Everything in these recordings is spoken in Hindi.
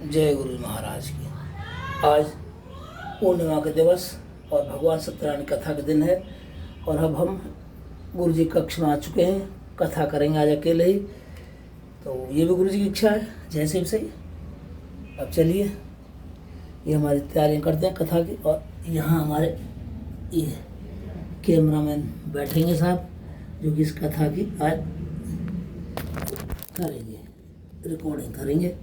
जय गुरु महाराज की। आज पूर्णिमा के दिवस और भगवान सत्यनारायण कथा के दिन है और अब हम गुरु जी कक्ष में आ चुके हैं। कथा करेंगे आज अकेले ही, तो ये भी गुरु जी की इच्छा है, जैसे भी सही। अब चलिए, ये हमारी तैयारियां करते हैं कथा की। और यहाँ हमारे ये कैमरामैन बैठेंगे साहब, जो कि इस कथा की आज करेंगे, रिकॉर्डिंग करेंगे।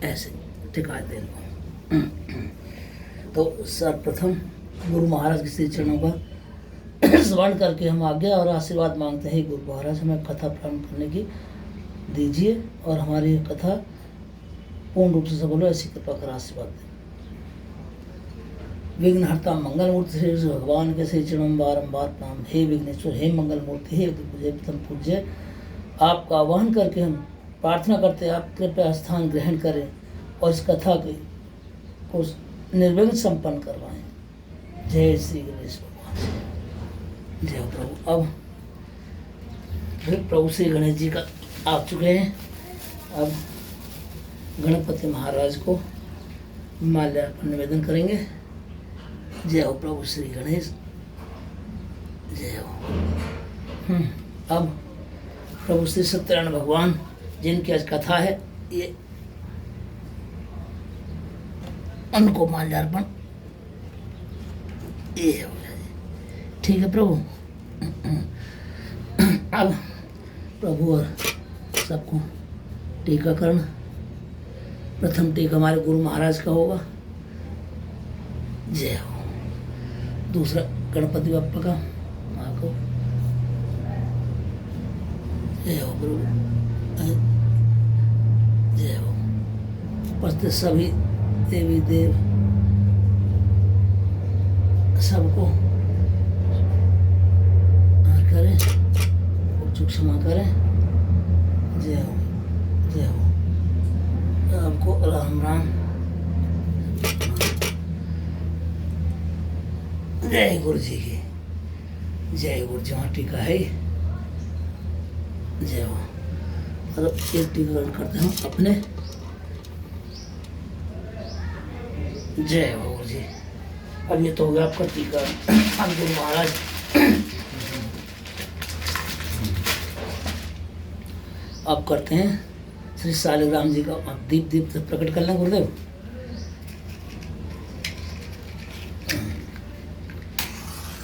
ऐसे टिका दें। तो सर्वप्रथम गुरु महाराज के श्री चरणों का स्मरण करके हम आज्ञा और आशीर्वाद मांगते हैं। गुरु महाराज हमें कथा प्रारंभ करने की दीजिए और हमारी कथा पूर्ण रूप से सफल हो, ऐसी कृपा कर आशीर्वाद दें। विघ्नहर्ता मंगल मूर्ति श्री भगवान के श्री चरणों में बारम्बार प्रणाम। हे विघ्नेश्वर, हे मंगल मूर्ति, हे पूज्य प्रथम पूज्य, आपका आह्वान करके हम प्रार्थना करते हैं, आप कृपया स्थान ग्रहण करें और इस कथा के को निर्विघ्न संपन्न करवाएं। जय श्री गणेश भगवान, जय प्रभु। अब फिर प्रभु श्री गणेश जी का आ चुके हैं। अब गणपति महाराज को माल्यार्पण निवेदन करेंगे। जय हो प्रभु श्री गणेश, जय हो। अब प्रभु श्री सत्यनारायण भगवान जिनकी आज कथा है, ये उनको माल्यार्पण ये हो जाए। ठीक है प्रभु। अब प्रभु और सबको टीकाकरण, प्रथम टीका हमारे गुरु महाराज का होगा। जय हो। दूसरा गणपति बप्पा का आपको। जय हो प्रभु, जय हो। उपस्थित सभी देवी देव सबको करें, चुप क्षमा करें। जय हो, जय हो। आपको राम राम। जय गुरु जी की, जय गुरु जी। वहाँ टीका है, जय हो। और एक टीकाकरण करते हैं अपने। जय हो गुरु जी। अब ये तो हो गया आपका टीका। अब गुरु महाराज अब करते हैं श्री शालिग्राम जी का। अब दीप से प्रकट कर लें गुरुदेव।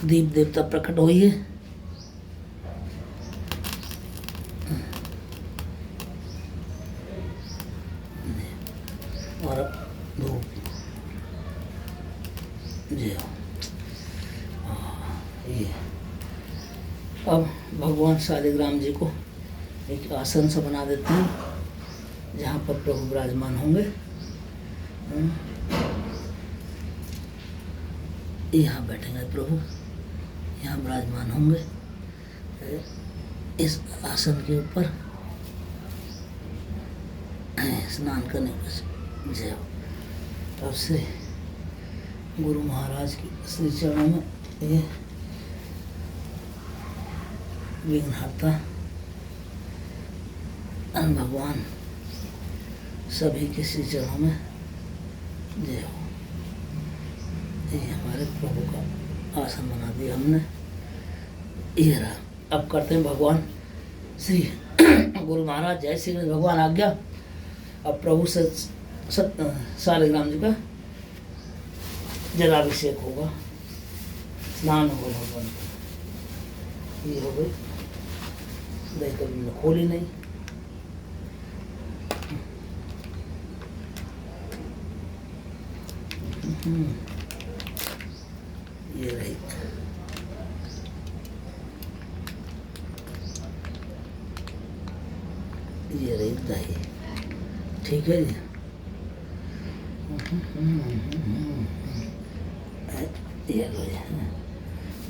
दीप देवता प्रकट होइए। और धूप। जय हो। ये अब भगवान शालिग्राम जी को एक आसन से बना देते हैं, जहाँ पर प्रभु विराजमान होंगे। यहाँ बैठेंगे प्रभु, यहाँ विराजमान होंगे इस आसन के ऊपर स्नान करने पर। जय हो। अब से गुरु महाराज की श्री चरणों में ये विघ्नहर्ता भगवान सभी के श्री चरणों में। जय हो। ये हमारे प्रभु का आसन बना दिया हमने, ये रहा। अब करते हैं भगवान श्री गुरु महाराज जय श्री गणेश भगवान आज्ञा। अब प्रभु से शालिग्राम जी का जलाभिषेक होगा, स्नान होगा भगवान का। ये हो गई, नहीं कभी खोली नहीं। ये रही, ये रही दही। ठीक है जी। ये लो,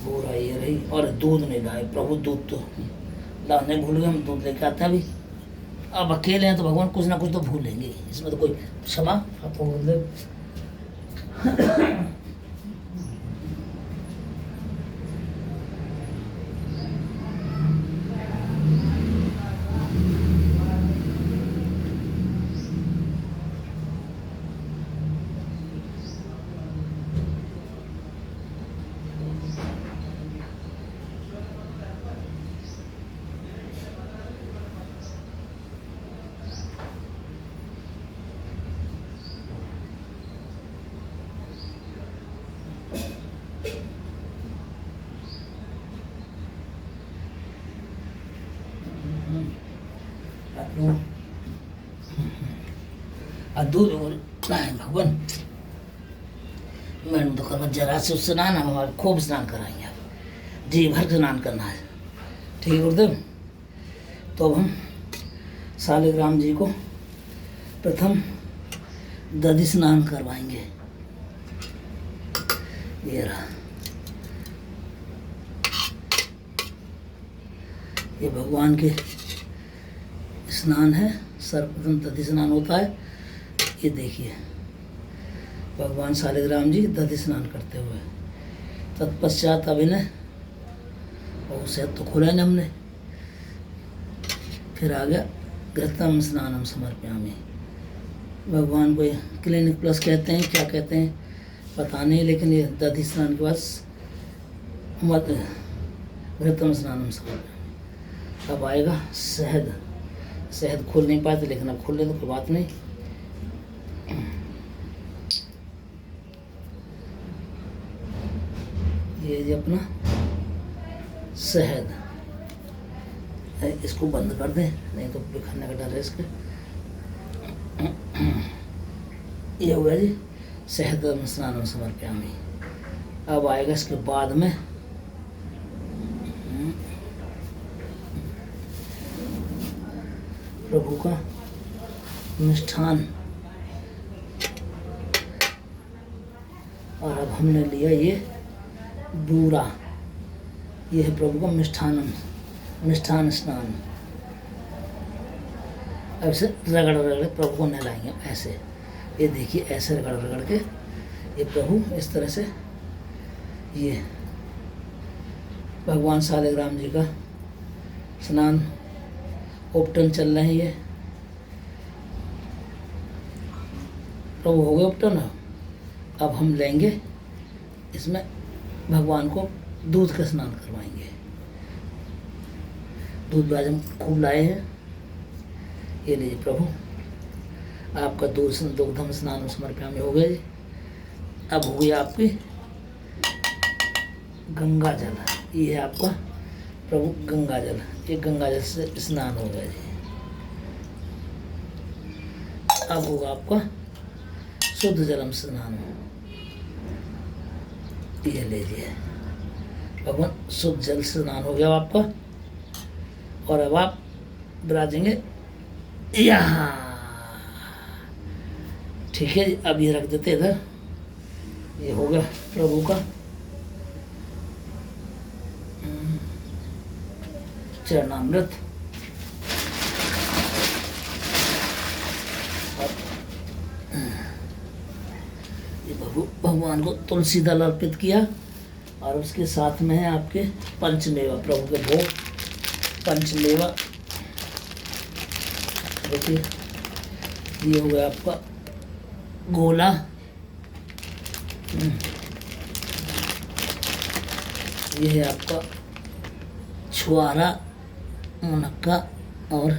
पूरा ये रही। और दूध नहीं लाए प्रभु, दूध तो लाने भूल गए हम, दूध लेके आते हैं अभी। अब अकेले हैं तो भगवान कुछ ना कुछ तो भूलेंगे, इसमें तो कोई क्षमा आप बोल। और दूध नहीं भगवान मैडम तो कर जरा से स्नान हमारे खूब स्नान कराएंगे आप जी भर स्नान करना है। ठीक है गुरुदेव। तो अब हम शालिग्राम जी को प्रथम दधि स्नान करवाएंगे। ये रहा, ये भगवान के स्नान है। सर्वप्रथम दधि स्नान होता है। ये देखिए भगवान शालिग्राम जी दधि स्नान करते हुए। तत्पश्चात अभिनय और उसे तो खोला नहीं हमने। फिर आ गया घृतम स्नानम समर्पयामि। भगवान को क्लिनिक प्लस कहते हैं, क्या कहते हैं पता नहीं, लेकिन ये दधि स्नान के बाद घृतम स्नानम समर्पयामि। अब आएगा शहद। शहद खोल नहीं पाते लेकिन अब खोल ले तो कोई बात नहीं। ये जी अपना शहद, इसको बंद कर दें नहीं तो बिखरने का डर है इसके। ये हुआ जी शहद स्नानम समर्पयामि। अब आएगा इसके बाद में प्रभु का मिष्ठान। और अब हमने लिया ये बूरा, ये है प्रभु का मिष्ठान स्नान। अब इसे रगड़ रगड़ प्रभु को नहलाएंगे ऐसे। ये देखिए ऐसे रगड़ रगड़ के ये प्रभु इस तरह से ये भगवान शालिग्राम जी का स्नान उपटन चल रहे हैं। ये प्रभु हो गए उपटन। अब हम लेंगे इसमें भगवान को दूध का स्नान करवाएंगे। दूध आज हम खूब लाए हैं। ये लीजिए प्रभु आपका दुग्धम स्नान समर्पयामि हो गए। अब हो गई आपकी गंगा जल। ये है आपका प्रभु गंगा जल। ये गंगा जल से स्नान हो गया जी। अब होगा आपका शुद्ध जलम स्नान। ये लीजिए भगवान शुद्ध जल स्नान हो गया आपका। और अब आप विराजेंगे यहाँ। ठीक है जी। अब ये रख देते इधर। ये हो गया प्रभु का चरणामृत। ये भगवान को तुलसी दल अर्पित किया। और उसके साथ में है आपके पंचमेवा, प्रभु के भोग पंचमेवा। देखिए ये हो गया आपका गोला। ये है आपका छुआरा मुनक्का। और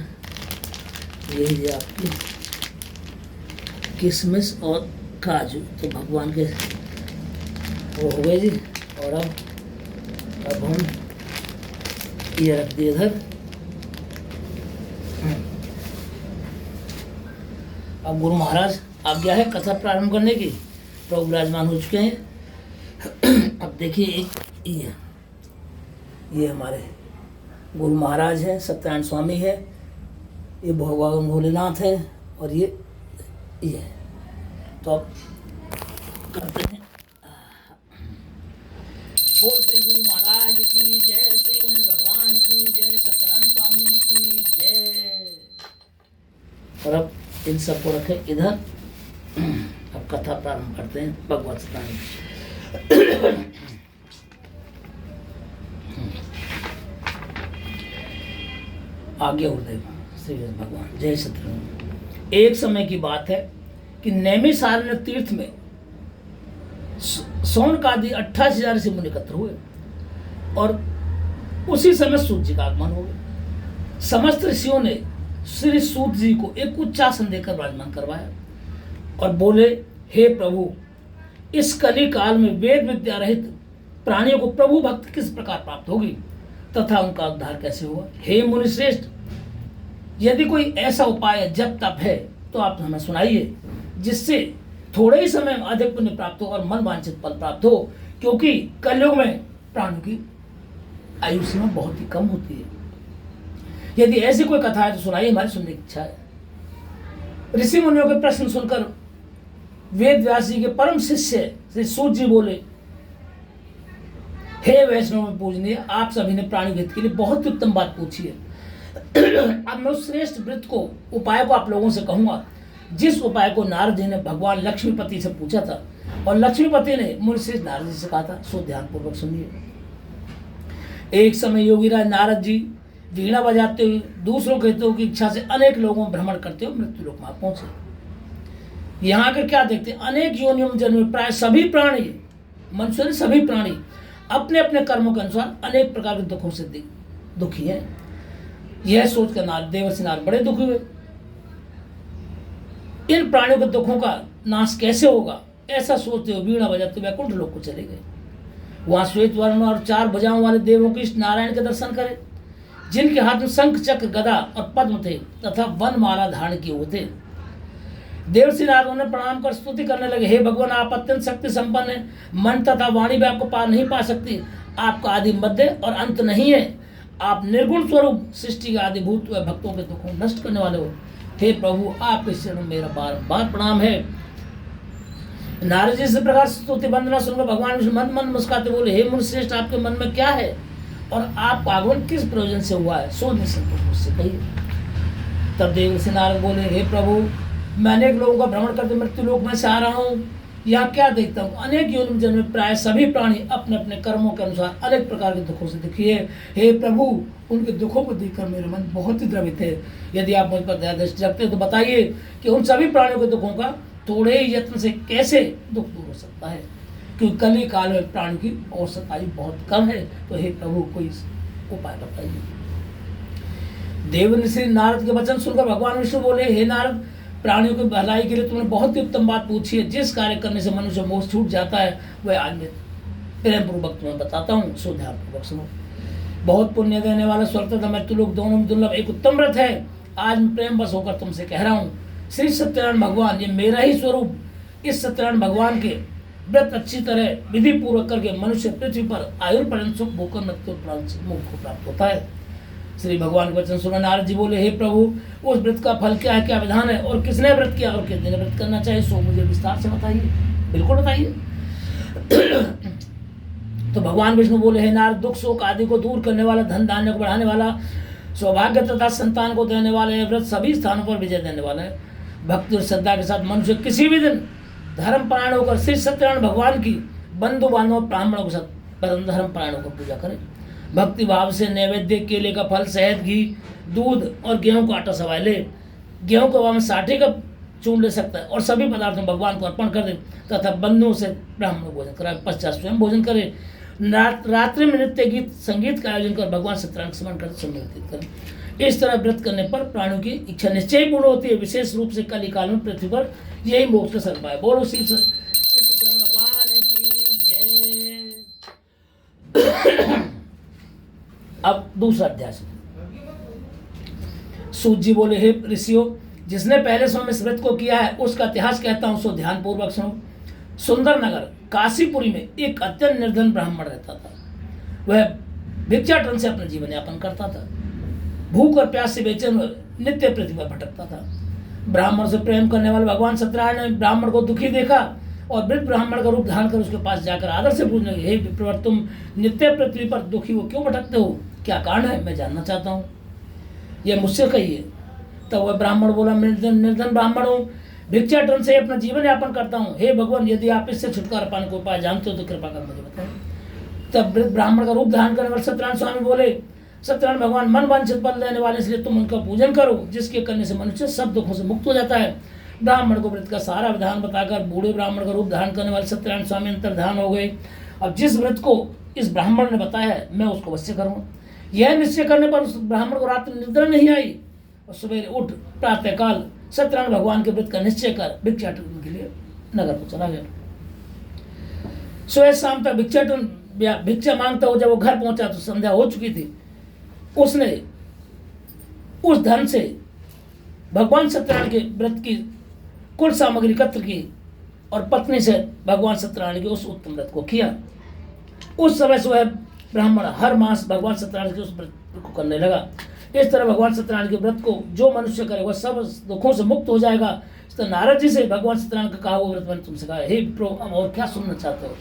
ये है आपकी किशमिश और काजू। तो भगवान के वो हो गए जी। और अब हम ये रख दिए इधर। अब गुरु महाराज आज्ञा है कथा प्रारंभ करने की। प्रभु विराजमान हो चुके हैं। अब देखिए एक ये हमारे गुरु महाराज हैं, सत्यनारायण स्वामी है, ये भगवान भोलेनाथ है, और ये तो अब करते हैं। बोल श्री गुरु महाराज की जय, श्री गणेश भगवान की जय, सत्यनारायण स्वामी की जय। और अब इन सबको रखे इधर। अब कथा प्रारंभ करते हैं भगवत स्थान। आज्ञा गुरुदेव श्री भगवान जय सत्यनारायण। एक समय की बात है कि नैमिषारण्य तीर्थ में सौनक आदि 28,000 ऋषि मुनि एकत्र हुए। और उसी समय सूत जी का आगमन हो गया। समस्त ऋषियों ने श्री सूत जी को एक उच्च आसन देकर विराजमान करवाया और बोले, हे प्रभु, इस कली काल में वेद विद्या रहित प्राणियों को प्रभु भक्ति किस प्रकार प्राप्त होगी तथा उनका उद्धार कैसे होगा। हे मुनिश्रेष्ठ, यदि कोई ऐसा उपाय जप तप है तो आप हमें सुनाइए, जिससे थोड़े ही समय में अधिक पुण्य प्राप्त हो और मन वांछित फल प्राप्त हो, क्योंकि कलयुग में प्राणियों की आयु सीमा बहुत ही कम होती है। यदि ऐसी कोई कथा है तो सुनाइए, हमारी सुनने की इच्छा है। ऋषि मुनियों के प्रश्न सुनकर वेद व्यास जी के परम शिष्य श्री सूत जी बोले, हे वैष्णव में पूजनीय, आप सभी ने प्राणी हित के लिए बहुत ही उत्तम बात पूछी है। अब मैं उस श्रेष्ठ व्रत को, उपाय को आप लोगों से कहूंगा, जिस उपाय को नारद जी ने भगवान लक्ष्मीपति से पूछा था और लक्ष्मीपति ने मुनिश्रेष्ठ नारद जी से कहा था। सो ध्यान पूर्वक सुनिए। एक समय योगीराज नारद जी वीणा बजाते हुए दूसरों के हितों की इच्छा से अनेक लोगों में भ्रमण करते हुए मृत्यु लोक में पहुंचे। यहाँ आकर क्या देखते, अनेक योनियों में जन्मे प्राय सभी प्राणी, मनुष्य ने सभी प्राणी अपने अपने कर्मों के अनुसार अनेक प्रकार के दुखों से दुखी है। यह सोचकर देवर्षि नारद बड़े दुखी हुए। इन प्राणियों के दुखों का नाश कैसे होगा, ऐसा सोचते हुए वीणा बजाते हुए वैकुंठ लोक को चले गए। वहां श्वेत वर्ण और 4 भुजाओं वाले देवों के इष्ट नारायण के दर्शन करें, जिनके हाथ में शंख चक्र गदा और पद्म थे तथा वनमाला धारण किए हुए थे। देवर्षि नारद ने प्रणाम कर स्तुति करने लगे, हे भगवान, आप अत्यंत शक्ति संपन्न है, मन तथा वाणी भी आपको पार नहीं पा सकती। आपका आदि मध्य और अंत नहीं है। आप निर्गुण स्वरूप सृष्टि के आदिभूत व भक्तों के दुखों नष्ट करने वाले हो। हे प्रभु, आपके चरणों में मेरा बार प्रणाम है। नारद जी से प्रकार स्तुति वंदना सुनकर भगवान विष्णु मन मन मुस्कुराते बोले, हे मुनिश्रेष्ठ, आपके मन में क्या है और आपका आगमन किस प्रयोजन से हुआ है, सो निसंकोच मुझसे कहिए। तब देवर्षि नारद बोले, हे प्रभु, मैं अनेक लोगों का भ्रमण करते मृत्यु लोक में से आ रहा हूँ। यहाँ क्या देखता हूँ, अनेक योनि में जन्मे प्राय सभी प्राणी अपने अपने कर्मों के अनुसार अनेक प्रकार के दुखों से दुखी है। हे प्रभु, उनके दुखों को देखकर मेरा मन बहुत ही द्रवित है। यदि आप मुझ पर दया दृष्टि रखते हैं तो बताइए कि उन सभी प्राणियों के दुखों का थोड़े ही यत्न से कैसे दुख दूर हो सकता है, क्योंकि कली काल में प्राणी की औसत आयु बहुत कम है। तो हे प्रभु, कोई उपाय बताइए। देवर्षि नारद के वचन सुनकर भगवान विष्णु बोले, हे नारद, प्राणियों की भलाई के लिए तुमने बहुत ही उत्तम बात पूछी है। जिस कार्य करने से मनुष्य मोह छूट जाता है वह आज मैं प्रेम पूर्वक तुम्हें बताता हूँ, सो ध्यान पूर्वक सुनो। बहुत पुण्य देने वाला स्वर्ग तथा मृत्यु लोक दोनों में दुर्लभ एक उत्तम व्रत है। आज मैं प्रेम बस होकर तुमसे कह रहा हूँ, श्री सत्यनारायण भगवान, ये मेरा ही स्वरूप, इस सत्यनारायण भगवान के व्रत अच्छी तरह विधि पूर्वक करके मनुष्य पृथ्वी पर आयुर्पर्यंत सुख भोगकर मृत्यु से मुक्त को प्राप्त होता है। श्री भगवान के वचन सुना नारद जी बोले, हे प्रभु, उस व्रत का फल क्या है, क्या विधान है और किसने व्रत किया और कितने व्रत करना चाहिए, सो मुझे विस्तार से बताइए। बिल्कुल बताइए। तो भगवान विष्णु बोले, हे नारद, दुख शोक आदि को दूर करने वाला, धन धान्य को बढ़ाने वाला, सौभाग्य तथा संतान को देने वाला यह व्रत सभी स्थानों पर विजय देने वाला है। भक्ति और श्रद्धा के साथ मनुष्य किसी भी दिन धर्म परायण होकर श्री सत्यनारायण भगवान की बंधु बांधव ब्राह्मणों के साथ धर्म परायण होकर पूजा करें। भक्ति भाव से नैवेद्य, केले का फल, शहद, घी, दूध और गेहूं का आटा सवाए ले। गेहूं के भाव में 60 कप चून ले सकता है और सभी पदार्थों भगवान को अर्पण कर दे तथा बंधुओं से ब्राह्मणों भोजन कराए। पश्चात स्वयं भोजन करे। रात्रि में नृत्य, गीत, संगीत का आयोजन कर भगवान सत्यनारायण स्मरण कर सम्मिलित करें। इस तरह व्रत करने पर प्राणियों की इच्छा निश्चय पूर्ण होती है। विशेष रूप से कली काल में पृथ्वी पर यही मोक्ष का सर्व है। बोलो श्री सत्यनारायण भगवान की जय। अब दूसरा अध्याय। सूत जी बोले, हे ऋषियों, जिसने पहले समय इस व्रत को किया है उसका इतिहास कहता हूं, सो ध्यान पूर्वक सुनो। सुंदर नगर काशीपुरी में एक अत्यंत निर्धन ब्राह्मण रहता था। वह भिक्षाटन से अपना जीवन यापन करता था। भूख और प्यास से बेचैन नित्य पृथ्वी पर भटकता था। ब्राह्मण से प्रेम करने वाले भगवान सत्यनारायण ने ब्राह्मण को दुखी देखा और वृद्ध ब्राह्मण का रूप धारण कर उसके पास जाकर आदर से पूछने लगे, हे विप्रवर, तुम नित्य पृथ्वी पर दुखी हो क्यों भटकते हो, क्या कारण है, मैं जानना चाहता हूँ, यह मुझसे कहिए। तब वह ब्राह्मण बोला, निर्धन ब्राह्मण हूँ, भिक्षाटन से अपना जीवन यापन करता हूँ। हे भगवान, यदि आप इससे छुटकारा पाने को उपाय जानते हो तो कृपा कर मुझे बताएं। तब वृद्ध ब्राह्मण का रूप धारण करने वाले सत्यनारायण स्वामी बोले, सत्यनारायण भगवान मन वांछित फल देने वाले, इसलिए तुम उनका पूजन करो, जिसके करने से मनुष्य सब दुखों से मुक्त हो जाता है। ब्राह्मण को व्रत का सारा विधान बताकर बूढ़े ब्राह्मण का रूप धारण करने वाले सत्यनारायण स्वामी अंतर्धान हो गए। अब जिस व्रत को इस ब्राह्मण ने बताया है मैं उसको अवश्य करूँगा। यह निश्चय करने पर उस ब्राह्मण को रात में निद्रा नहीं आई और सवेरे उठ प्रातःकाल सत्यनारायण भगवान के व्रत का निश्चय कर भिक्षाटन के लिए नगर को चला गया। सुबह शाम तक भिक्षा मांगता हो, जब वो घर पहुंचा तो संध्या हो चुकी थी। उसने उस धन से भगवान सत्यनारायण के व्रत की कुल सामग्री एकत्र की और पत्नी से भगवान सत्यनारायण के उस उत्तम व्रत को किया। उस समय से वह ब्राह्मण हर मास भगवान सत्यनारायण के उस व्रत को करने लगा। इस तरह भगवान सत्यनारायण के व्रत को जो मनुष्य करे वह सब दुखों से मुक्त हो जाएगा। इस तरह नारद जी से भगवान सत्यनारायण का कहा हुआ व्रत मैंने तुमसे कहा। हे विप्रो, अब और क्या सुनना चाहते हो?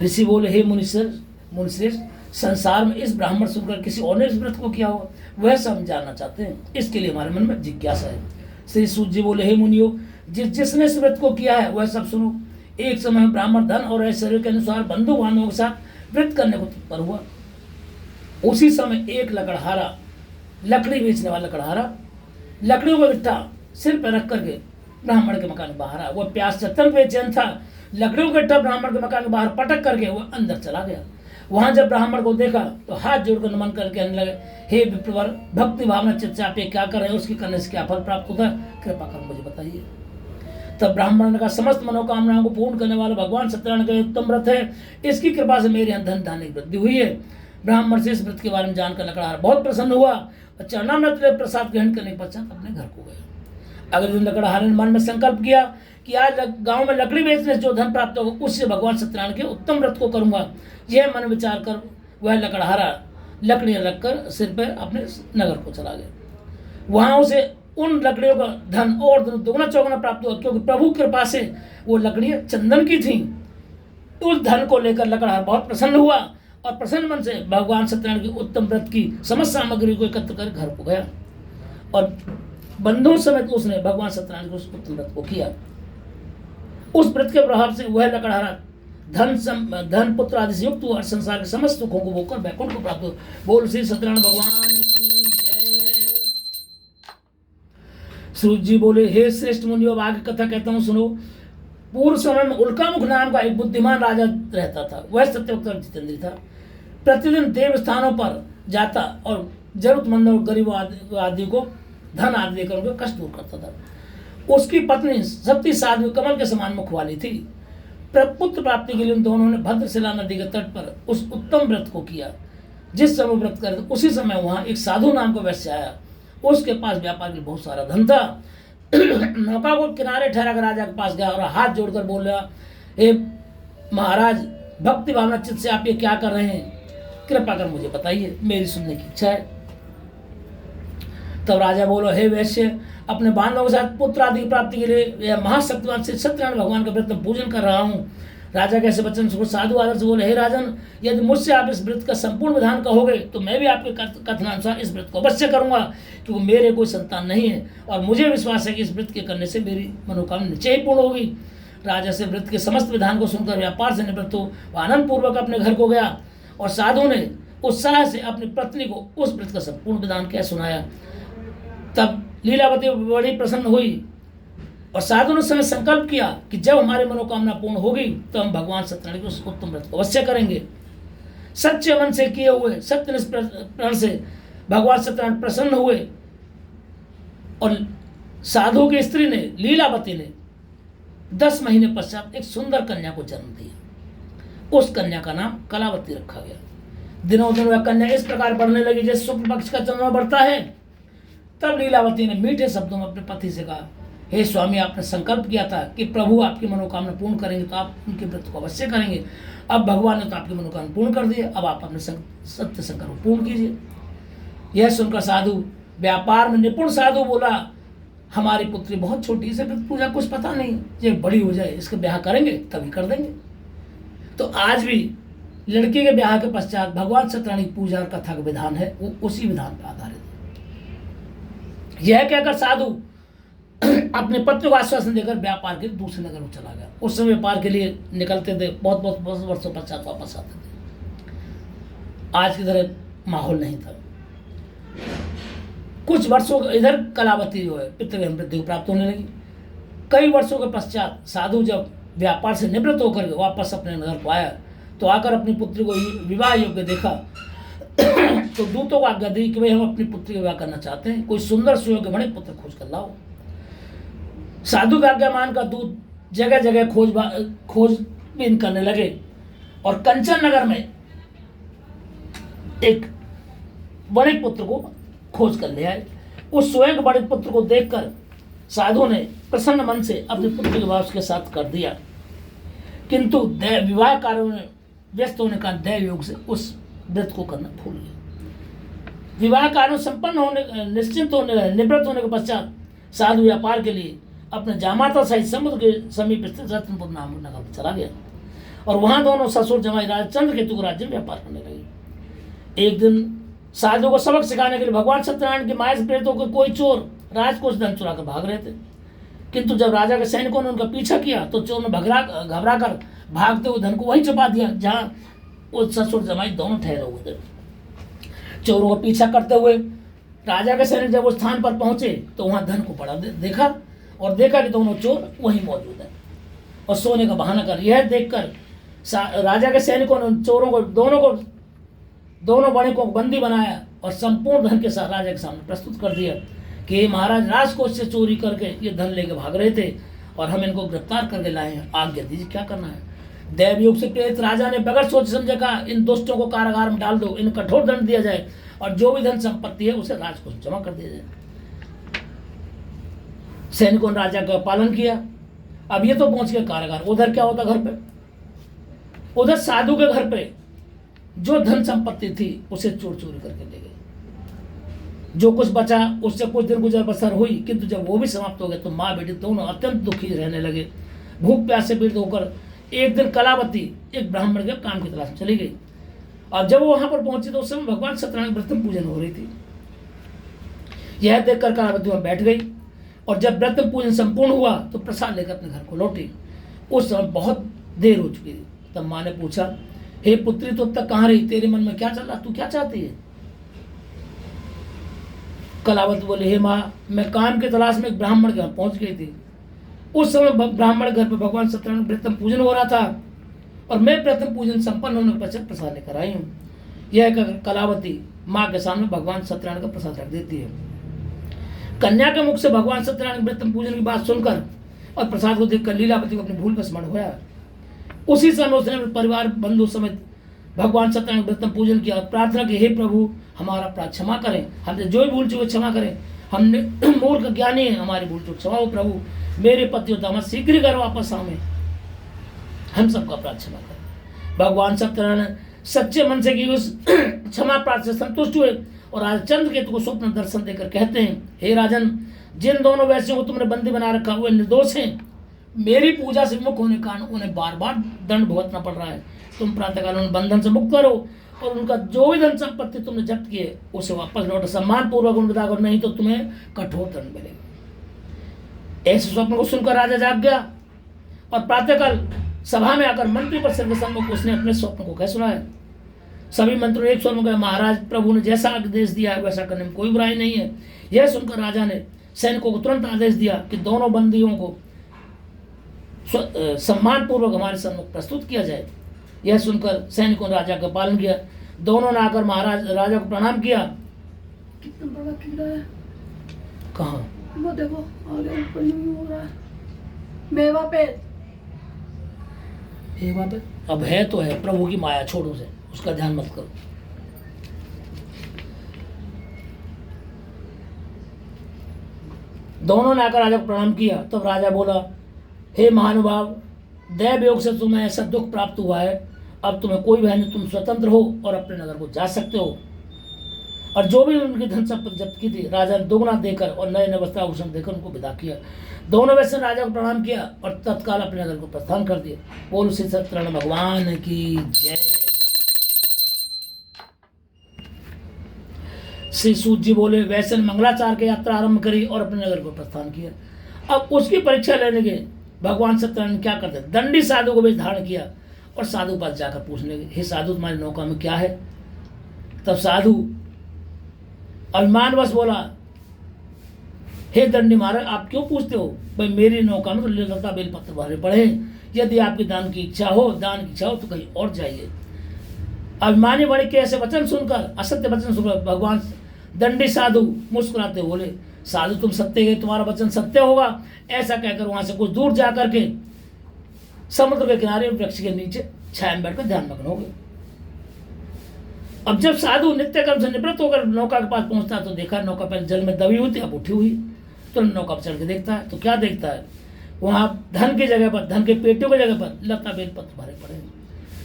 ऋषि बोले, हे मुनिश्रेष्ठ, संसार में इस ब्राह्मण सुनकर किसी और ने इस व्रत को किया हो, वह सब हम जानना चाहते हैं। इसके लिए हमारे मन में जिज्ञासा है। श्री सूत जी बोले, हे मुनियो, जिसने इस व्रत को किया है वह सब सुनो। एक समय में ब्राह्मण धन और ऐश्वर्य के अनुसार बंधु बांधवों के साथ व्रत करने को तत्पर हुआ। उसी समय एक लकड़हारा, लकड़ी बेचने वाला लकड़हारा, लकड़ियों का गट्ठा सिर पर रख करके ब्राह्मण के मकान के बाहर आया। वह प्यास से अत्यंत बेचैन था। लकड़ियों का गट्ठा ब्राह्मण के मकान के बाहर पटक करके वह अंदर चला गया। वहां जब ब्राह्मण को देखा तो हाथ जोड़कर नमन करके कहने लगे, हे विप्रवर, भक्ति भावना चित्त से आप ये क्या कर रहे हैं? उसके करने से क्या फल प्राप्त होता है? कृपा कर मुझे बताइए। तब ब्राह्मण ने कहा, समस्त मनोकामनाओं को पूर्ण करने वाला भगवान सत्यनारायण का उत्तम व्रत है। इसकी कृपा से मेरे यहाँ धन धान्य की वृद्धि हुई है। ब्राह्मण से इस व्रत के बारे में जानकर लकड़हारा बहुत प्रसन्न हुआ और चरणामृत ले प्रसाद ग्रहण करने के पश्चात अपने घर को गया। अगले दिन लकड़हारे ने मन में संकल्प किया कि आज गांव में लकड़ी बेचने से जो धन प्राप्त होगा उससे भगवान सत्यनारायण के उत्तम व्रत को करूंगा। यह मन विचार कर वह लकड़हारा लकड़ियां रखकर सिर पर अपने नगर को चला गया। वहां उसे उन लकड़ियों का धन और दुगना चौगुना प्राप्त हुआ, क्योंकि प्रभु की कृपा से वो लकड़ियां चंदन की थीं। उस धन को लेकर लकड़हारा बहुत प्रसन्न हुआ और प्रसन्न मन से भगवान सत्यनारायण की उत्तम व्रत की समस्त सामग्री को एकत्र कर घर को गया और बंधुओं समेत उसने भगवान सत्यनारायण के उस उत्तम व्रत को किया। उस व्रत के प्रभाव से वह लकड़हारा धन पुत्र आदि से युक्त हुआ और संसार के समस्त सुखों को भोगकर वैकुंठ को प्राप्त हुआ। बोल श्री सत्यनारायण भगवान की जय। सूत जी बोले, हे श्रेष्ठ मुनियों, अब आगे कथा कहता हूँ, सुनो। पूर्व समय में उल्कामुख नाम का एक बुद्धिमान राजा रहता था। वह सत्यवक्त और जितेंद्रिय था। प्रतिदिन देव स्थानों पर जाता और जरूरतमंदों और गरीबों आदि को धन आदि देकर उनका कष्ट दूर करता था। उसकी पत्नी सती साध्वी कमल के समान मुख वाली थी। पुत्र प्राप्ति के लिए उन दोनों ने भद्रशिला नदी के तट पर उस उत्तम व्रत को किया। जिस समय व्रत करे उसी समय वहां एक साधु नाम का वैश्य आया। उसके पास व्यापार के लिए बहुत सारा धन था। नौका को किनारे ठहरा कर राजा के पास गया और हाथ जोड़कर बोला, हे महाराज, भक्ति भावना चित्त से आप ये क्या कर रहे हैं? कृपा कर मुझे बताइए, मेरी सुनने की इच्छा है। तब राजा बोलो, हे वैश्य, अपने बांधवों के साथ पुत्र आदि की प्राप्ति के लिए यह महाशक्तिमान से सत्यनारायण भगवान का व्रत पूजन कर रहा हूँ। राजा कैसे बच्चन साधु आदर से बोले, हे राजन, यदि मुझसे आप इस व्रत का संपूर्ण विधान कहोगे तो मैं भी आपके कथनानुसार इस व्रत को अवश्य करूंगा, क्योंकि मेरे कोई संतान नहीं है और मुझे विश्वास है कि इस व्रत के करने से मेरी मनोकामना निश्चय ही पूर्ण होगी। राजा से व्रत के समस्त विधान को सुनकर व्यापार से निवृत्त हो आनंद पूर्वक अपने घर को गया और साधु ने उत्साह से अपनी पत्नी को उस व्रत का संपूर्ण विधान कह सुनाया। तब लीलावती बड़ी प्रसन्न हुई और साधु ने समय संकल्प किया कि जब हमारी मनोकामना पूर्ण होगी तो हम भगवान सत्यनारायण के उस उत्तम व्रत को अवश्य करेंगे। सच्चे मन से किए हुए सत्य प्रण से भगवान सत्यनारायण प्रसन्न हुए और साधु की स्त्री ने, लीलावती ने 10 महीने पश्चात एक सुंदर कन्या को जन्म दिया। उस कन्या का नाम कलावती रखा गया। दिनों दिन वह कन्या इस प्रकार बढ़ने लगी जैसे शुक्ल पक्ष का चंद्रमा बढ़ता है। तब लीलावती ने मीठे शब्दों में अपने पति से कहा, हे स्वामी, आपने संकल्प किया था कि प्रभु आपकी मनोकामना पूर्ण करेंगे तो आप उनके व्रत को अवश्य करेंगे। अब भगवान ने तो आपकी मनोकामना पूर्ण कर दी, अब आप अपने सत्य संकल्प पूर्ण कीजिए। यह सुनकर साधु, व्यापार में निपुण साधु बोला, हमारी पुत्री बहुत छोटी, इसे व्रत पूजा कुछ पता नहीं, ये बड़ी हो जाए इसके ब्याह करेंगे तभी कर देंगे। तो आज भी लड़की के ब्याह के पश्चात भगवान सत्यनारायण की पूजा और कथा का विधान है, वो उसी विधान पर आधारित है। यह कहकर साधु अपने पत्र को आश्वासन देकर व्यापार के दूसरे नगर में चला गया। उस समय व्यापार के लिए निकलते थे, बहुत वर्षों पश्चात वापस आते थे। आज की तरह माहौल नहीं था। कुछ वर्षों इधर कलावती जो है पितृगण वृद्धि प्राप्त होने लगी। कई वर्षों के पश्चात साधु जब व्यापार से निवृत्त होकर वापस अपने घर को आया तो आकर अपनी पुत्री को विवाह योग्य देखा तो दूतों को आज्ञा दी कि भाई हम अपनी पुत्री का विवाह करना चाहते हैं, कोई सुंदर सुयोग्य बड़े पुत्र खोज कर लाओ। साधु का आज्ञा मानकर दूत जगह जगह खोजबीन करने लगे और कंचन नगर में एक बड़े पुत्र को खोज कर ले आए। उस स्वयं बड़े पुत्र को देखकर साधु ने प्रसन्न मन से अपने पुत्र के विवाह उसके साथ कर दिया, किंतु विवाह कार्यों में व्यस्त होने का दैव योग से उस व्रत को करना भूल गया। विवाह कार्यों संपन्न होने निवृत्त होने के पश्चात साधु व्यापार के लिए अपने जामाता सहित समुद्र के समीप स्थित रत्नपुर नाम नगर में चला गया और वहां दोनों ससुर जमाई राजा चंद्रकेतु के राज्य में व्यापार करने लगे। एक दिन साधु को सबक सिखाने के लिए भगवान सत्यनारायण के माया से प्रेरित होकर कोई चोर राजकोष धन चुरा कर भाग रहे थे, किंतु जब राजा के सैनिकों ने उनका पीछा किया तो चोर ने घबरा कर भागते हुए धन को वहीं छुपा दिया जहां वो ससुर जमाई दोनों ठहरे हुए थे। चोरों का पीछा करते हुए राजा के सैनिक जब उस स्थान पर पहुंचे तो वहां धन को पड़ा देखा और देखा कि दोनों चोर वहीं मौजूद हैं और सोने का बहाना कर। यह देखकर राजा के सैनिकों ने चोरों को दोनों बड़े को बंदी बनाया और संपूर्ण धन के साथ राजा के सामने प्रस्तुत कर दिया कि महाराज राजकोष से चोरी करके ये धन लेके भाग रहे थे और हम इनको गिरफ्तार करके लाए हैं, आज्ञा दीजिए क्या करना है। दैवयोग से प्रेरित राजा ने बगैर सोच समझे कहा, इन दुष्टों को कारागार में डाल दो, इन कठोर दंड दिया जाए और जो भी धन संपत्ति है उसे राजकोष जमा कर दिया जाए। सैनिकों ने राजा का पालन किया। अब ये तो पहुंच गए कारागार। उधर क्या होता घर पे, उधर साधु के घर पे जो धन संपत्ति थी उसे चोर चोरी करके ले गए। जो कुछ बचा उससे कुछ दिन गुजर बसर हुई, किंतु जब वो भी समाप्त हो गए तो माँ बेटी दोनों अत्यंत दुखी रहने लगे। भूख प्यास से पीड़ित होकर एक दिन कलावती एक ब्राह्मण के काम की तलाश में चली गई और जब वो वहां पर पहुंची तो उस समय भगवान सत्यनारायण व्रत पूजन हो रही थी। यह देखकर कलावती वहां बैठ गई और जब व्रत पूजन संपूर्ण हुआ तो प्रसाद लेकर अपने घर को लौटी। उस समय बहुत देर हो चुकी थी। तब माँ ने पूछा, हे पुत्री तो अब तक कहाँ रही, तेरे मन में क्या चल रहा, तू क्या चाहती है। कलावती बोले, हे माँ मैं काम की तलाश में एक ब्राह्मण के यहाँ पहुंच गई थी। उस समय ब्राह्मण घर पर भगवान सत्यनारायण व्रतम पूजन हो रहा था और मैं व्रतम पूजन संपन्न होने के पश्चात प्रसाद लेकर आई हूँ। यह कलावती माँ के सामने भगवान सत्यनारायण का प्रसाद रख देती है। कन्या के मुख से भगवान सत्यनारायण व्रतम पूजन की बात सुनकर और प्रसाद को देखकर लीलावती को अपनी भूल का स्मरण हुआ। उसी समय उसने परिवार बंधु समेत भगवान सत्यनारायण व्रतम पूजन किया और प्रार्थना की, हे प्रभु हमारा अपराध क्षमा करें, हमने जो भी भूल चूक क्षमा करें, हमने मूर्ख ज्ञानी है, हमारी भूल चूक क्षमा हो प्रभु, मेरे पति और दामाद शीघ्र ही घर वापस आवे, हम सबका अपराध क्षमा करें। भगवान सत्यनारायण सच्चे मन से की उस क्षमा प्रार्थना से संतुष्ट हुए और आज चंद्रकेतु को स्वप्न दर्शन देकर कहते हैं, हे राजन जिन दोनों वैश्यों को तुमने बंदी बना रखा हुए निर्दोष हैं, मेरी पूजा से मुक्त होने के कारण उन्हें बार बार दंड भुगतना पड़ रहा है। तुम प्रातःकाल उन्हें बंधन से मुक्त करो और उनका जो भी धन संपत्ति तुमने जब्त किए उसे वापस लौटो, सम्मान पूर्वक उनको विदा करो, नहीं तो तुम्हें कठोर दंड मिलेगा। ऐसे स्वप्न को सुनकर राजा जाग गया और प्रातःकाल सभा में आकर मंत्री परिषद के सम्मुख उसने अपने स्वप्न को कह सुनाया। सभी मंत्रियों ने एक स्वर में कहा, महाराज प्रभु ने जैसा आदेश दिया है वैसा करने में कोई बुराई नहीं है। यह सुनकर राजा ने सैनिकों को तुरंत आदेश दिया कि दोनों बंदियों को सम्मान पूर्वक हमारे सम्मुख प्रस्तुत किया जाए। यह सुनकर सैनिकों ने राजा का पालन किया। दोनों ने आकर महाराज राजा को प्रणाम किया। कितना बड़ा कीड़ा है, कहाँ वो देखो आगे ऊपर नहीं हो रहा है, मेवा पे अब है तो है, प्रभु की माया छोड़ो से, उसका ध्यान मत करो। दोनों ने आकर राजा को प्रणाम किया। तब तो राजा बोला, हे महानुभाव, दैव योग से तुम्हें ऐसा दुख प्राप्त हुआ है, अब तुम्हें कोई भय नहीं, तुम स्वतंत्र हो और अपने नगर को जा सकते हो। और जो भी उनकी धन संपत्ति जब्त की थी राजा ने दोगुना देकर और नए नए वस्त्राभूषण देकर उनको विदा किया। दोनों वैसे राजा को प्रणाम किया और तत्काल अपने नगर को प्रस्थान कर दिया। बोलो श्री सत्यनारायण भगवान की जय। श्री सूत जी बोले, वैसे मंगलाचार की यात्रा आरंभ करी और अपने नगर को प्रस्थान किया। अब उसकी परीक्षा लेने के भगवान सत्यनारायण क्या करते, दंडी साधु को भी धारण किया और साधु पास जाकर पूछने लगे, हे साधु तुम्हारी नौका में क्या है। तब साधु अभिमानवश बोला, हे दंडी महाराज आप क्यों पूछते हो, भाई मेरी नौका में तो लता बेलपत्र भरे पड़े, यदि आपकी दान की इच्छा हो तो कहीं और जाइए। अभिमानी बड़े के ऐसे वचन सुनकर, असत्य वचन सुनकर भगवान दंडी साधु मुस्कुराते बोले, साधु तुम सत्य गए, तुम्हारा वचन सत्य होगा। ऐसा कहकर वहां से कुछ दूर जाकर के समुद्र के किनारे वृक्ष के नीचे छाया में बैठकर ध्यान मग्न हो गए। अब जब साधु नित्य कर्म से निवृत्त होकर नौका के पास पहुंचता तो देखा नौका पहले जल में दबी हुई थी, अब उठी हुई। तुरंत नौका पर चढ़ के देखता है तो क्या देखता है, वहां धन की जगह पर, धन के पेटियों की जगह पर लता बेलपत्र भरे पड़े।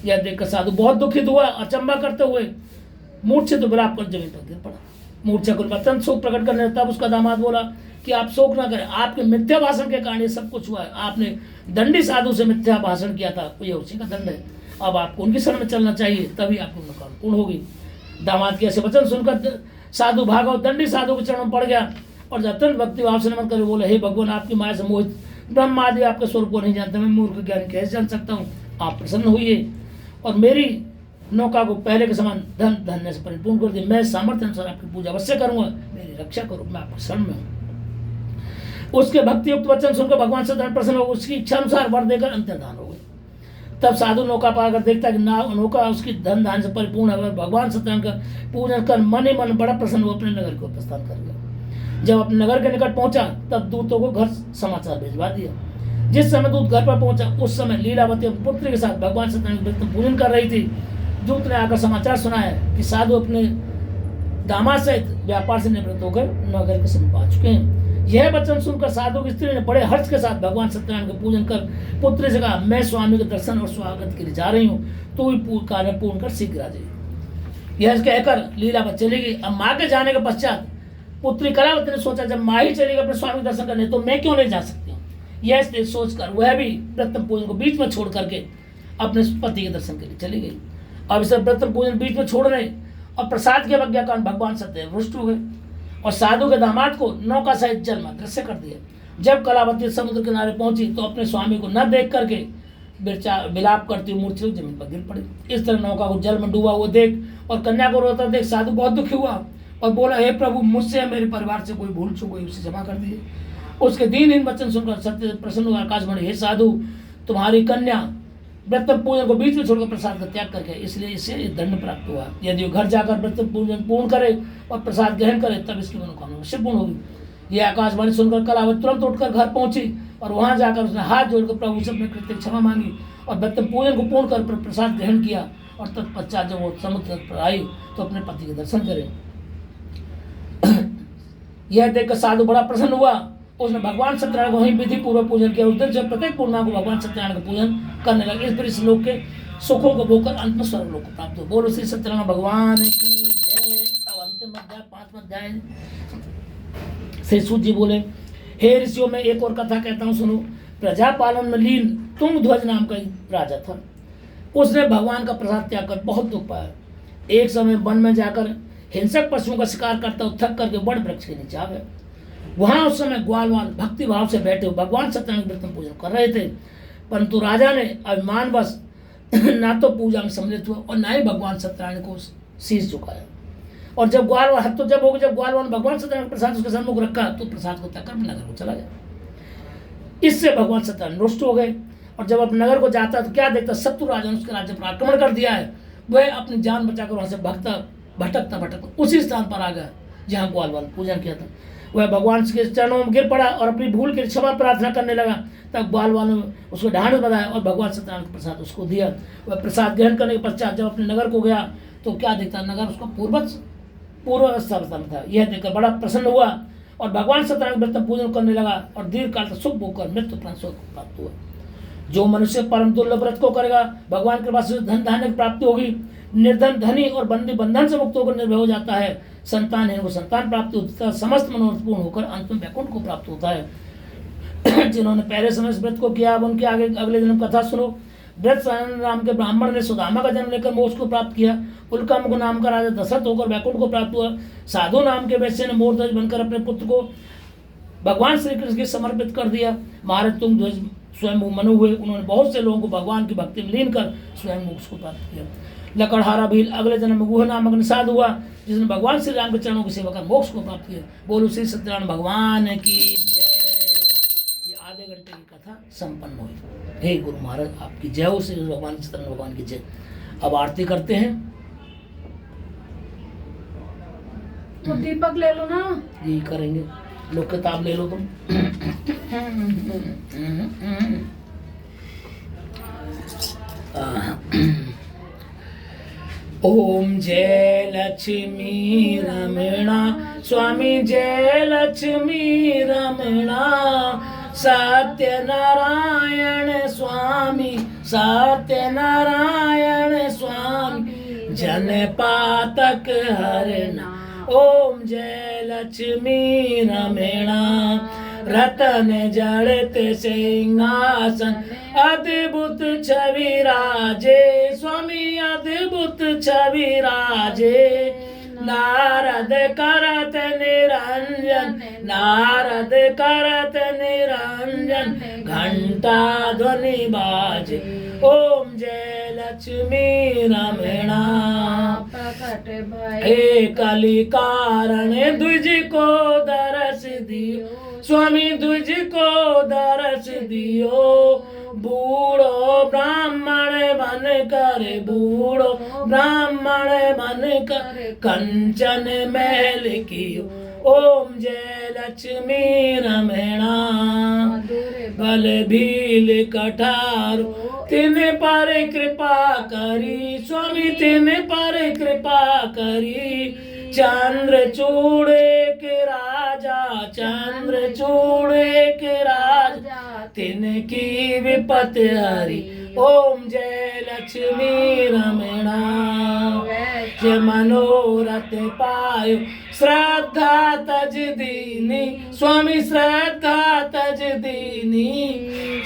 यह देखकर साधु बहुत दुखित हुआ, अचंबा करते हुए मूर्छित तो विलाप कर जमीन पर गिर पड़ा। मूर्छा को अत्यंत शोक प्रकट करने, तब उसका दामाद बोला कि आप शोक ना करें, आपके मिथ्या भाषण के कारण ये सब कुछ हुआ है। आपने दंडी साधु से मिथ्या भाषण किया था, ये उसी का दंड है। अब आपको उनकी शरण में चलना चाहिए, तभी आपकी मनोकामना पूर्ण होगी। दामाद के ऐसे वचन सुनकर साधु भागा और दंडी साधु के चरणों में पड़ गया और अत्यंत भक्ति भाव से नमन कर बोले, हे भगवान, आपकी माया से मोहित ब्रह्मादि आपके स्वरूप को नहीं जानते, मैं मूर्ख ज्ञानी कैसे जान सकता हूँ। आप प्रसन्न हुई और मेरी नौका को पहले के समान धन धन्य से परिपूर्ण कर दिए। मैं सामर्थ्य अनुसार आपकी पूजा अवश्य करूंगा, मेरी रक्षा करो, मैं आपके शरण में हूँ। उसके भक्ति युक्त वचन सुनकर भगवान से प्रसन्न हो, उसकी इच्छा अनुसार वर देकर अंतर्धान हो गए। तब साधु नौका पाकर देखता कि नौका उसकी धन धान से परिपूर्ण है। भगवान सत्यनारायण का पूजन कर मन ही मन बड़ा प्रसन्न हो अपने नगर को प्रस्थान कर गया। जब अपने नगर के निकट पहुंचा तब दूतों को घर समाचार भिजवा दिया। जिस समय दूत घर पर पहुंचा उस समय लीलावती अपने पुत्र के साथ भगवान सत्यनारायण का पूजन कर रही थी। दूत ने आकर समाचार सुनाया कि साधु अपने दामाद सहित व्यापार से निवृत्त होकर नगर के समीप आ चुके हैं। यह वचन सुनकर साधु की स्त्री ने बड़े हर्ष के साथ भगवान सत्यनारायण का पूजन कर पुत्री से कहा, मैं स्वामी के दर्शन और स्वागत के लिए जा रही हूँ, तो भी कार्य पूर्ण कर शीघ्र आ जाइए। यह कहकर लीला पर चली गई। अब माँ के जाने के पश्चात पुत्री कलावती ने सोचा, जब माँ ही चलेगी अपने स्वामी के दर्शन करने तो मैं क्यों नहीं जा सकती हूँ। यह सोचकर वह भी प्रथम पूजन को बीच में छोड़ करके अपने पति के दर्शन के लिए चली गई। अब इसे प्रथम पूजन बीच में छोड़ने और प्रसाद की अवज्ञा कारण भगवान सत्यनारायण रुष्ट हो गए और साधु के दामाद को नौका सहित जल में दृश्य कर दिया। जब कलावती समुद्र किनारे पहुंची तो अपने स्वामी को न देख करके विलाप करती हुई मूर्छित जमीन पर गिर पड़ी। इस तरह नौका को जल में डूबा हुआ देख और कन्या को रोता देख साधु बहुत दुखी हुआ और बोला, हे प्रभु, मुझसे मेरे परिवार से कोई भूल चूक हुई, उसे क्षमा कर दिए। उसके दीनहीन वचन सुनकर सत्य प्रसन्न हुआ आकाशवाणी, हे साधु, तुम्हारी कन्या व्रत पूजन को बीच में छोड़कर प्रसाद का त्याग करके, इसलिए इसे दंड प्राप्त हुआ। यदि वो घर जाकर व्रत पूजन पूर्ण करे और प्रसाद ग्रहण करे तब इसकी मनोकामना अवश्य पूर्ण होगी। यह आकाशवाणी सुनकर कलावती तुरंत उठकर घर पहुंची और वहां जाकर उसने हाथ जोड़कर प्रभु से अपने कृत्य क्षमा मांगी और व्रत पूजन को पूर्ण कर प्रसाद ग्रहण किया। और तत्पश्चात जब वो समुद्र पर आई तो अपने पति के दर्शन करे। यह देखकर साधु बड़ा प्रसन्न हुआ। उसने भगवान सत्यनारायण को वहीं विधि पूर्वक पूजन किया। उस दिन से प्रत्येक पूर्णिमा को भगवान सत्यनारायण का पूजन करने लगे। इस पर इस लोक के सुखों को भोगकर अंत में स्वर्ग लोक को प्राप्त हो। बोलो श्री सत्यनारायण भगवान की जय। अब अंतिम अध्याय 5वां अध्याय। श्री सूत जी बोले, हे ऋषियों, में एक और कथा कहता हूँ, सुनो। प्रजापालन में लीन तुंगध्वज नाम का राजा था। उसने भगवान का प्रसाद त्याग कर बहुत दुख पाया। एक समय वन में जाकर हिंसक पशुओं का शिकार करता हुआ थक करके बड़ वृक्ष के नीचे आ गया। वहां उस समय ग्वालवाल भक्ति भाव से बैठे हुए भगवान सत्यनारायण व्रत पूजन कर रहे थे, परंतु राजा ने अभिमानवश ना तो पूजा में सम्मिलित हुआ और ना ही भगवान सत्यनारायण को शीश झुकाया। और जब ग्वालवाल हद तो जब हो गई, जब ग्वालवाल भगवान सत्यनारायण प्रसाद उसके सम्मुख रखा तो प्रसाद को त्याग कर नगर को चला गया। इससे भगवान सत्यनारायण रुष्ट हो गए और जब अपने नगर को जाता तो क्या देखता, शत्रु राजा ने उसके राज्य पर आक्रमण कर दिया है। वह अपनी जान बचाकर वहां से भटकता उसी स्थान पर आ गया जहाँ ग्वालवाल पूजन किया था। वह भगवान के चरणों में गिर पड़ा और अपनी भूल के क्षमा प्रार्थना करने लगा। तब ग्वालवाल ने उसको ढांढस बधाया और भगवान सत्यनारायण का प्रसाद उसको दिया। वह प्रसाद ग्रहण करने के पश्चात जब अपने नगर को गया तो क्या देखता, नगर उसका पूर्वावस्था में था। यह देखकर बड़ा प्रसन्न हुआ और भगवान सत्यनारायण व्रत पूजन करने लगा और दीर्घ काल तक सुख भोग कर मृत्यु प्राण स्वर्ग को प्राप्त हुआ। जो मनुष्य परम दुर्लभ व्रत को करेगा भगवान के पास धन धान्य की प्राप्ति होगी। निर्धन धनी और बंदी बंधन से मुक्त होकर निर्भय हो जाता है। संतान है, वो संतान प्राप्ति होता है। समस्त मनोरथ पूर्ण होकर अंत में वैकुंठ को प्राप्त होता है। जिन्होंने पहले समय इस व्रत को किया अब उनके आगे अगले जन्म कथा सुनो। व्रत सायन नाम के ब्राह्मण ने सुदामा का जन्म लेकर मोक्ष को प्राप्त किया। उल्कामुख नाम का राजा दशरथ होकर वैकुंठ को प्राप्त हुआ। साधु नाम के वैश्य ने मोरध्वज बनकर अपने पुत्र को भगवान श्री कृष्ण के समर्पित कर दिया। महाराज तुंगध्वज स्वयं मनु हुए। उन्होंने बहुत से लोगों को भगवान की भक्ति में लीन कर स्वयं मोक्ष को प्राप्त किया। लकड़हारा भील अगले जन्म में गुह नामक निषाद हुआ, जिसने भगवान श्री राम के चरणों की सेवा कर मोक्ष को प्राप्त किया। बोलो श्री सत्यनारायण भगवान की जय। ये आधे घंटे की कथा संपन्न हुई। हे गुरु महाराज, आपकी जय हो। श्री भगवान सत्यनारायण भगवान की जय। अब आरती करते हैं। तो दीपक ले लो ना। यही करेंगे। लोग किताब ले लो तुम। ओम जय लक्ष्मी रमणा स्वामी जय लक्ष्मी रमणा सत्यनारायण स्वामी सत्यनारायण स्वामी जन पातक हरना ओम जय लक्ष्मी रमणा रतन जड़त सिंहासन अद्भुत छवि राजे स्वामी अद्भुत छवि राजे नारद करत निरंजन नारद करत निरंजन घंटा ध्वनि बाजे ओम जय लक्ष्मी रमणा प्रकट भय हे कली कारण द्विज को दरस दियो स्वामी द्विज को दरस दियो बूढ़ो ब्राह्मण बन कर बूढ़ो ब्राह्मण बन कर कंचन महल कियो ओम जय लक्ष्मी रमणा बल भील कठार तिन पर कृपा करी स्वामी तिन पर कृपा करी चंद्रचूड़ के राजा चंद्रचूड़ के राजा तिनकी विपत हरी ओम जय लक्ष्मी रमणा जय मनोरथ पायो श्रद्धा तज दीनी स्वामी श्रद्धा तज दीनी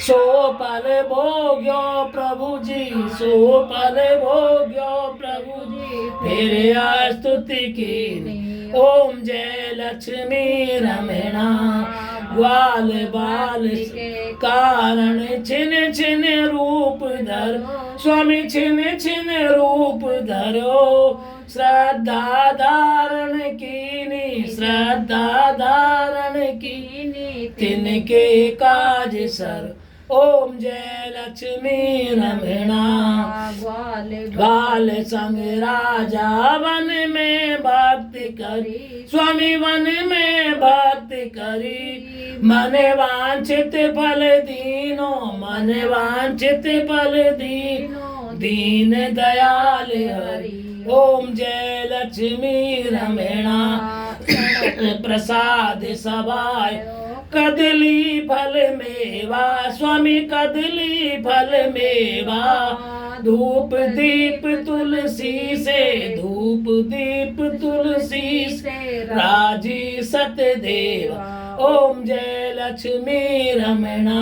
सो पल भोग्यो प्रभु जी सो पल भोग्यो प्रभु जी तेरे स्तुति कीनी ओम जय लक्ष्मी रमणा ग्वाल बाल कारण छिन छिन रूप धर स्वामी छिन छिन रूप धरो श्रद्धा धारण कीनी श्रद्धा धारण कीनी तिनके काज सर ओम जय लक्ष्मी रमणा ग्वाल संग राजा वन में भक्ति करी स्वामी वन में भक्ति करी मन वांछित फल दीनो मन वांछित फल दीनो दीन दयाल हरि ओम जय लक्ष्मी रमणा प्रसाद सभाय कदली फल मेवा स्वामी कदली फल मेवा धूप दीप तुलसी से धूप दीप तुलसी से राजी सतदेवा ओम जय लक्ष्मी रमणा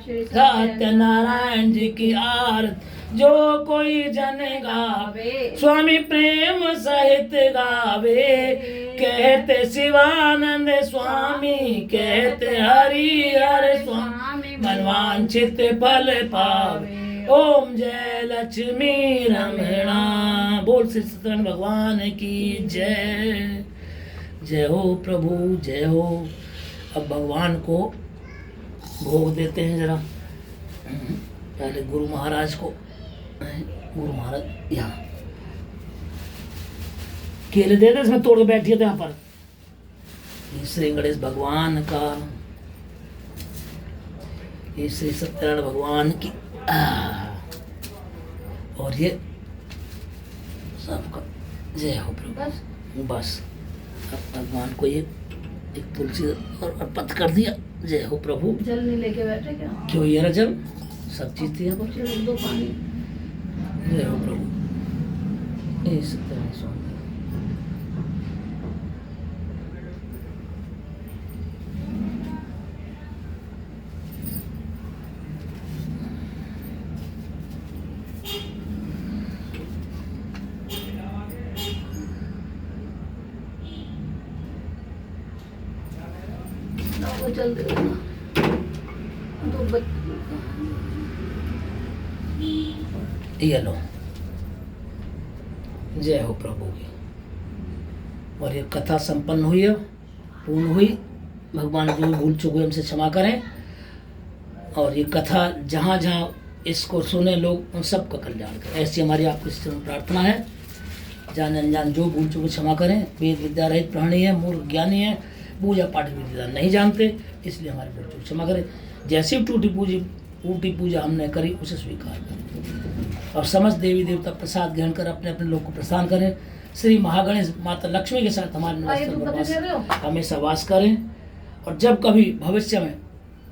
सत्यनारायण जी की आरती जो कोई जन गावे स्वामी प्रेम सहित गावे कहते शिवानंद स्वामी कहते हरि हर स्वामी मनवांछित फल पावे ओम जय लक्ष्मी रमणा बोल श्री सत्यनारायण भगवान की जय जय हो प्रभु जय हो। अब भगवान को भोग देते हैं जरा पहले गुरु महाराज को गुरु महाराज यहाँ केले दे दे इसमें तोड़ के बैठिए थे यहाँ पर श्री गणेश भगवान का ये श्री सत्यनारायण भगवान की और ये सबका जय हो प्रभु बस अब भगवान को ये एक तुलसी और अर्पित कर दिया जय हो प्रभु। जल नहीं लेके बैठे क्या क्यों ये ना जल सब चीज थी यहाँ पर चलो दो पानी जय हो प्रभु ये सत्यनारायण स्वामी वो चल दे दो ये लो जय हो प्रभु की। और ये कथा संपन्न हुई है पूर्ण हुई। भगवान जो भी भूल चुके हमसे क्षमा करें। और ये कथा जहाँ जहाँ इसको सुने लोग उन सबका कल्याण करें ऐसी हमारी आपकी प्रार्थना है। जान अनजान जो भूल चुके क्षमा करें। वेद विद्या रहित प्राणी है मूर्ख ज्ञानी है पूजा पाठ विद्या नहीं जानते इसलिए हमारे भूल चुके क्षमा करें। जैसी टूटी पूजी ऊटी पूजा हमने करी उसे स्वीकार करें और समस्त देवी देवता प्रसाद ग्रहण कर अपने अपने लोग को प्रस्थान करें। श्री महागणेश माता लक्ष्मी के साथ हमारे निवास हमेशा वास करें और जब कभी भविष्य में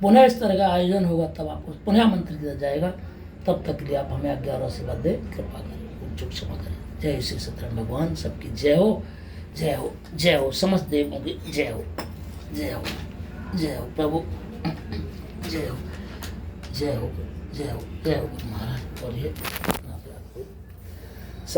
पुनः इस तरह का आयोजन होगा तब आपको पुनः आमंत्रित किया जाएगा। तब तक के लिए आप हमें आज्ञा और आशीर्वाद दे, कृपा करें, चुप क्षमा करें। जय श्री सत्यनारायण भगवान, सबकी जय हो, जय हो, जय हो, समस्त देवों की जय हो, जय हो, जय हो प्रभु, जय हो, जय हो, जय हो, जय हो महाराज। और ये